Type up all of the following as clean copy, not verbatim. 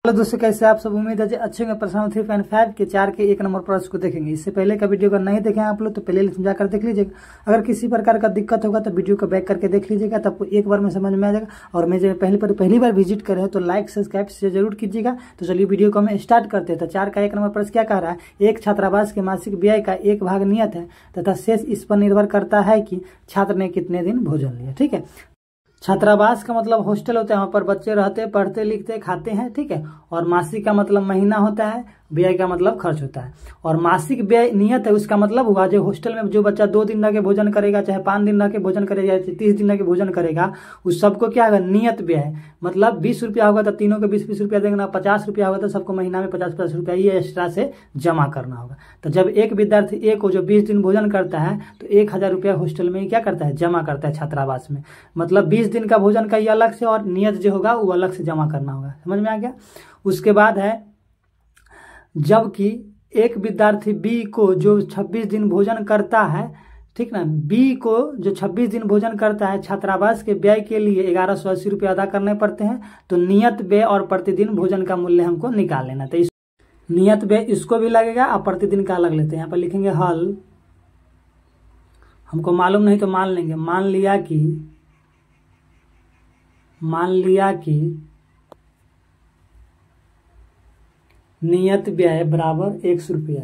Hello दोस्तों, कैसे आप सब। उम्मीद है जी अच्छे होंगे। प्रश्न 3.5 के 4 के 1 नंबर प्रश्न को देखेंगे। इससे पहले का वीडियो अगर नहीं देखे आप लोग तो पहले समझा कर देख लीजिएगा। अगर किसी प्रकार का दिक्कत होगा तो वीडियो को बैक करके देख लीजिएगा, तब आपको एक बार में समझ में आ जाएगा। और मैं जब पहली बार विजिट कर रहे हैं तो लाइक सब्सक्राइब से जरूर कीजिएगा। तो चलिए वीडियो को हम स्टार्ट करते हैं। तो 4 का 1 नंबर प्रश्न क्या कह रहा है, एक छात्रावास के मासिक व्यय का 1 भाग नियत है तथा शेष इस पर निर्भर करता है कि छात्र ने कितने दिन भोजन लिया। ठीक है, छात्रावास का मतलब हॉस्टल होता है, वहां पर बच्चे रहते हैं, पढ़ते लिखते खाते हैं। ठीक है, और मासिक का मतलब महीना होता है, व्यय का मतलब खर्च होता है। और मासिक व्यय नियत है, उसका मतलब हुआ जो हॉस्टल में जो बच्चा 2 दिन रह के भोजन करेगा, चाहे 5 दिन रह के भोजन करेगा, 30 दिन रह के भोजन करेगा, उस सबको क्या होगा, नियत व्यय है। मतलब 20 रुपया होगा तो तीनों को 20-20 रुपया देना, 50 रुपया होगा तो सबको महीना में 50-50 रुपया ये एक्स्ट्रा से जमा करना होगा। तो जब एक विद्यार्थी एक को जो 20 दिन भोजन करता है तो 1000 रुपया हॉस्टल में क्या करता है, जमा करता है छात्रावास में। मतलब 20 दिन का भोजन का ये अलग से और नियत जो होगा वो अलग से जमा करना होगा। समझ में आ गया। उसके बाद है, जबकि एक विद्यार्थी बी को जो 26 दिन भोजन करता है, ठीक ना, बी को जो 26 दिन भोजन करता है, छात्रावास के व्यय के लिए 1180 रुपये अदा करने पड़ते हैं। तो नियत व्यय और प्रतिदिन भोजन का मूल्य हमको निकाल लेना। तो इस नियत व्यय इसको भी लगेगा और प्रतिदिन का अलग लेते हैं। यहाँ पर लिखेंगे हल, हमको मालूम नहीं तो मान लेंगे। मान लिया कि नियत व्यय बराबर 100 रुपया,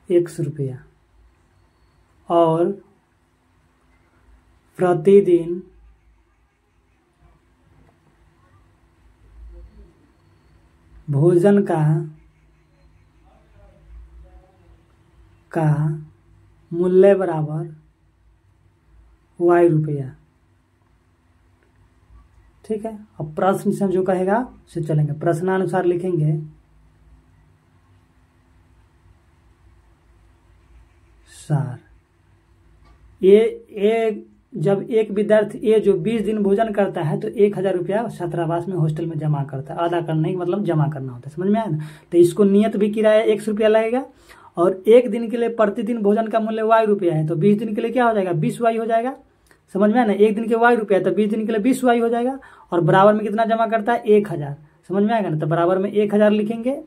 100 रुपया, और प्रतिदिन भोजन का मूल्य बराबर Y रुपया। ठीक है, अब प्रश्न से जो कहेगा उसे चलेंगे, प्रश्नानुसार लिखेंगे। सार ये जब एक विद्यार्थी ए जो 20 दिन भोजन करता है तो 1000 रुपया छात्रावास में हॉस्टल में जमा करता है। अदा करने का मतलब जमा करना होता है। समझ में आया ना। तो इसको नियत भी किराया 100 रुपया लगेगा, और एक दिन के लिए प्रतिदिन भोजन का मूल्य Y रुपया है। तो 20 दिन के लिए क्या हो जाएगा, 20 Y हो जाएगा। समझ में आया ना, एक दिन के Y रुपया तो 20 दिन के लिए 20 Y हो जाएगा। और बराबर में कितना जमा करता है, 1000। समझ में आएगा ना। तो बराबर में 1000 लिखेंगे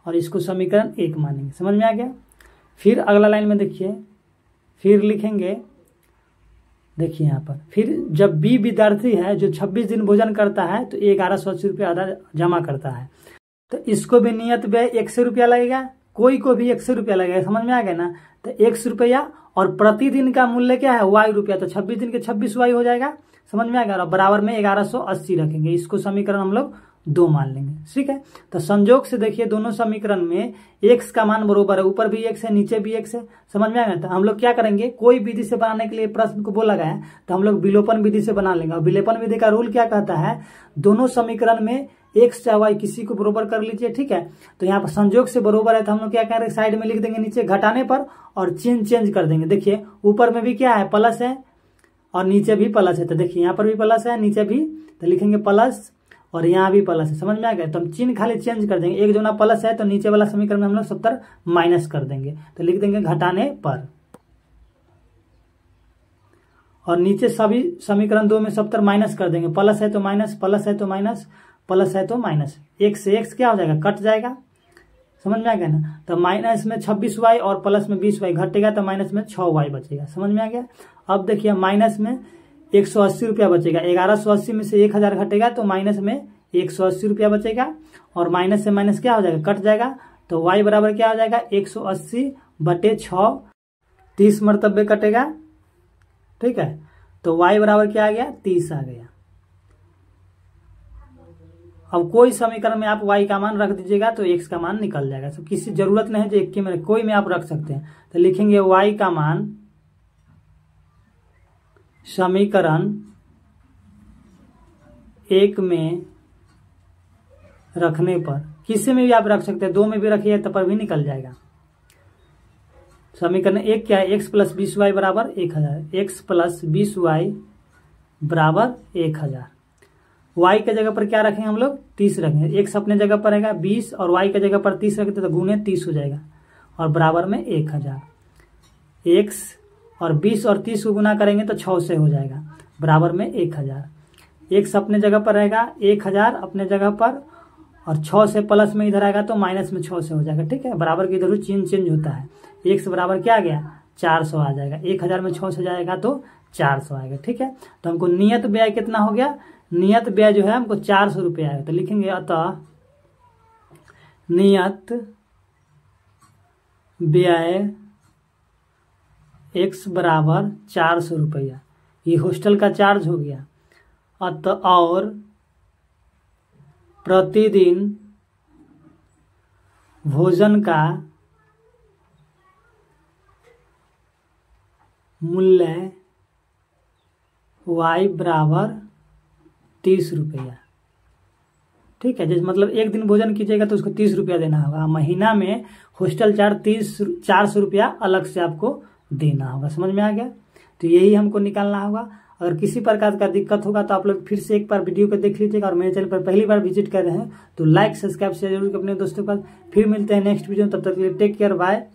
और इसको समीकरण 1 मानेंगे। समझ में आ गया। फिर अगला लाइन में देखिए, फिर लिखेंगे, देखिए यहाँ पर, फिर जब बी विद्यार्थी है जो 26 दिन भोजन करता है तो 1180 रुपया आधा जमा करता है। तो इसको भी नियत व्यय 100 रुपया लगेगा, कोई को भी 100 रुपया लगेगा। समझ में आ गया ना। तो 100 रुपया और प्रतिदिन का मूल्य क्या है, Y रुपया। तो 26 दिन के 26 Y हो जाएगा। समझ में आ गया। और बराबर में 1180 रखेंगे। इसको समीकरण हम लोग 2 मान लेंगे। ठीक है, तो संयोग से देखिए दोनों समीकरण में x का मान बराबर है, ऊपर भी x है नीचे भी x है। समझ में आ गया। तो हम लोग क्या करेंगे, कोई विधि से बनाने के लिए प्रश्न को बोला गया है तो हम लोग विलोपन विधि से बना लेंगे। और विलोपन विधि का रूल क्या कहता है, दोनों समीकरण में x चाहे y किसी को बरोबर कर लीजिए। ठीक है, तो यहाँ पर संयोग से बरोबर है तो हम लोग क्या करेंगे, साइड में लिख देंगे नीचे घटाने पर, और चिन्ह चेंज कर देंगे। देखिए ऊपर में भी क्या है, प्लस है, और नीचे भी प्लस है। तो देखिए यहाँ पर भी प्लस है, नीचे भी, तो लिखेंगे प्लस, और यहाँ भी प्लस है। समझ में आ गया। तो हम चिन्ह खाली चेंज कर देंगे। एक जो ना प्लस है तो नीचे वाला समीकरण में हम लोग 70 माइनस कर देंगे। तो लिख देंगे घटाने पर, और नीचे सभी समीकरण 2 में 70 माइनस कर देंगे। प्लस है तो माइनस, प्लस है तो माइनस, प्लस है तो माइनस। एक से x क्या हो जाएगा, कट जाएगा। समझ में आ गया ना। तो माइनस में 26y और प्लस में 20y घटेगा तो माइनस में 6y बचेगा। समझ में आ गया। अब देखिए माइनस में 180 रुपया बचेगा। 1180 में से 1000 घटेगा तो माइनस में 180 रुपया बचेगा, और माइनस से माइनस क्या हो जाएगा, कट जाएगा। तो y बराबर क्या हो जाएगा, 180/6, 30 मरतबे कटेगा। ठीक है, तो y बराबर क्या आ गया, 30 आ गया। अब कोई समीकरण में आप y का मान रख दीजिएगा तो x का मान निकल जाएगा। तो किसी जरूरत नहीं है जो एक के में, कोई में आप रख सकते हैं। तो लिखेंगे y का मान समीकरण 1 में रखने पर, किसी में भी आप रख सकते हैं, 2 में भी रखिए तब पर भी निकल जाएगा। समीकरण 1 क्या है, x + 20y बराबर 1000, x + 20y बराबर 1000। y के जगह पर क्या रखेंगे हम लोग, 30 रखेंगे। x अपने जगह पर रहेगा 20 और y के जगह पर 30 रखते तो गुने 30 हो जाएगा, और बराबर में 1000। x और 20 और 30 को गुना करेंगे तो 6 से हो जाएगा, बराबर में 1000। x अपने जगह पर रहेगा 1000 अपने जगह पर, और 6 से प्लस में इधर आएगा तो माइनस में 6 से हो जाएगा। ठीक है, बराबर के इधर चेंज होता है। x बराबर क्या आ गया 400 आ जाएगा। 1000 में 6 से जाएगा तो 400 आएगा। ठीक है, तो हमको नियत व्यय कितना हो गया, नियत व्यय जो है हमको 400 रुपये आएगा। तो लिखेंगे अतः नियत व्यय x बराबर 400 रुपया, ये हॉस्टल का चार्ज हो गया। अतः और प्रतिदिन भोजन का मूल्य y बराबर 30 रुपया। ठीक है, जैसे मतलब एक दिन भोजन कीजिएगा तो उसको 30 रुपया देना होगा। महीना में हॉस्टल चार्ज 400 रुपया अलग से आपको देना होगा। समझ में आ गया? तो यही हमको निकालना होगा। अगर किसी प्रकार का दिक्कत होगा तो आप लोग फिर से एक बार वीडियो को देख लीजिएगा, और मेरे चैनल पर पहली बार विजिट कर रहे हैं तो लाइक सब्सक्राइब शेयर जरूर अपने दोस्तों के पास। फिर मिलते हैं नेक्स्ट वीडियो में, तब तक के लिए टेक केयर, बाय।